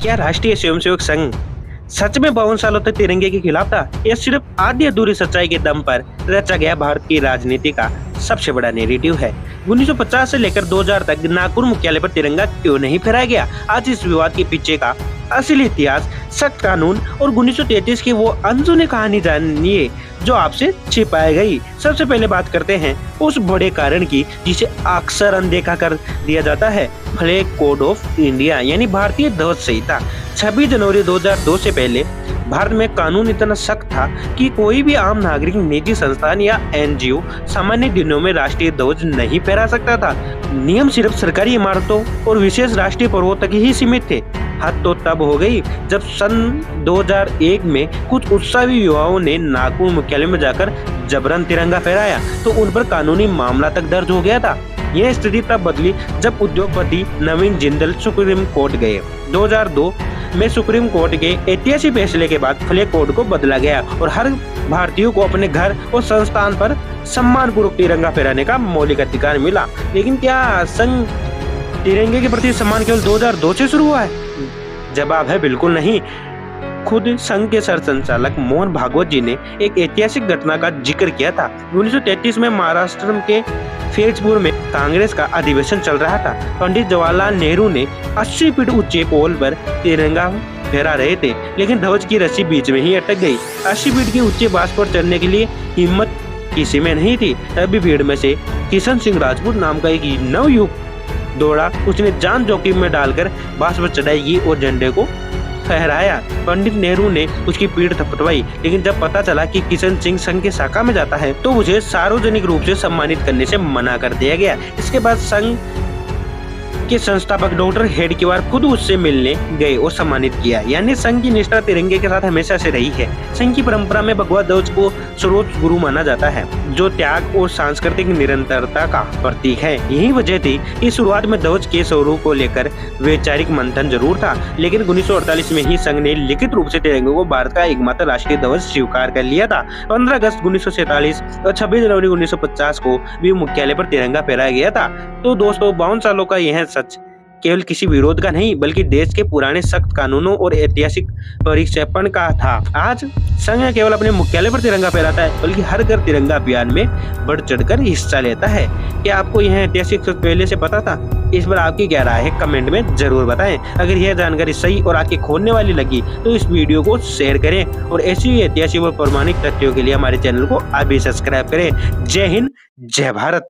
क्या राष्ट्रीय स्वयंसेवक संघ सच में 52 सालों तक तिरंगे के खिलाफ था? यह सिर्फ आधी अधूरी सच्चाई के दम पर रचा गया भारत की राजनीति का सबसे बड़ा नैरेटिव है। 1950 से लेकर 2000 तक नागपुर मुख्यालय पर तिरंगा क्यों नहीं फहराया गया? आज इस विवाद के पीछे का असली इतिहास, सख्त कानून और 1933 की वो अनसुनी कहानी जानिए जो आपसे छिपाई गई। सबसे पहले बात करते हैं उस बड़े कारण की जिसे अक्सर अनदेखा कर दिया जाता है, फ्लैग कोड ऑफ इंडिया यानी भारतीय ध्वज संहिता। 26 जनवरी 2002 से पहले भारत में कानून इतना सख्त था कि कोई भी आम नागरिक, निजी संस्थान या एनजीओ सामान्य दिनों में राष्ट्रीय ध्वज नहीं फहरा सकता था। नियम सिर्फ सरकारी इमारतों और विशेष राष्ट्रीय पर्वों तक ही सीमित थे। हद तो तब हो गई जब सन 2001 में कुछ उत्साही युवाओं ने नागपुर मुख्यालय में जाकर जबरन तिरंगा फहराया तो उन पर कानूनी मामला तक दर्ज हो गया था। यह स्थिति तब बदली जब उद्योगपति नवीन जिंदल सुप्रीम कोर्ट गए। 2002 में सुप्रीम कोर्ट के ऐतिहासिक फैसले के बाद फ्लैग कोड को बदला गया और हर भारतीय को अपने घर और संस्थान पर सम्मानपूर्वक तिरंगा फहराने का मौलिक अधिकार मिला। लेकिन क्या संघ तिरंगे के प्रति सम्मान केवल 2002 से शुरू हुआ है? जवाब है बिल्कुल नहीं। खुद संघ के सरसंचालक मोहन भागवत जी ने एक ऐतिहासिक घटना का जिक्र किया था। 1933 में महाराष्ट्र के फैजपुर में कांग्रेस का अधिवेशन चल रहा था। पंडित जवाहरलाल नेहरू ने 80 फीट ऊंचे पोल पर तिरंगा फहरा रहे थे, लेकिन ध्वज की रस्सी बीच में ही अटक गई। 80 फीट के ऊंचे बांस पर चढ़ने के लिए हिम्मत किसी में नहीं थी। तभी भीड़ में से किशन सिंह राजपूत नाम का एक नवयुवक दौड़ा। उसने जान जोखिम में डालकर बांस पर चढ़ाई की और झंडे को फहराया। पंडित नेहरू ने उसकी पीठ थपथपाई, लेकिन जब पता चला कि किशन सिंह संघ के शाखा में जाता है तो उसे सार्वजनिक रूप से सम्मानित करने से मना कर दिया गया। इसके बाद संघ के संस्थापक डॉक्टर हेडगेवार खुद उससे मिलने गए और सम्मानित किया। यानी संघ की निष्ठा तिरंगे के साथ हमेशा से रही है। संघ की परंपरा में भगवा ध्वज को सर्वोच्च गुरु माना जाता है, जो त्याग और सांस्कृतिक निरंतरता का प्रतीक है। यही वजह थी कि शुरुआत में ध्वज के स्वरूप को लेकर वैचारिक मंथन जरूर था, लेकिन 1948 में ही संघ ने लिखित रूप से तिरंगे को भारत का एकमात्र राष्ट्रीय ध्वज स्वीकार कर लिया था। 15 अगस्त 1947 और 26 जनवरी 1950 को भी मुख्यालय पर तिरंगा फहराया गया था। तो दोस्तों, 52 सालों का यह सच केवल किसी विरोध का नहीं, बल्कि देश के पुराने सख्त कानूनों और ऐतिहासिक परिक्षेपण का था। आज संघ केवल अपने मुख्यालय पर तिरंगा फहराता है, बल्कि हर घर तिरंगा अभियान में बढ़ चढ़कर हिस्सा लेता है। क्या आपको यह ऐतिहासिक सच पहले से पता था? इस पर आपकी क्या राय है, कमेंट में जरूर बताएं। अगर यह जानकारी सही और आंखें खोलने वाली लगी तो इस वीडियो को शेयर करें और ऐसी ही ऐतिहासिक और प्रमाणिक तथ्यों के लिए हमारे चैनल को अभी सब्सक्राइब करें। जय हिंद, जय भारत।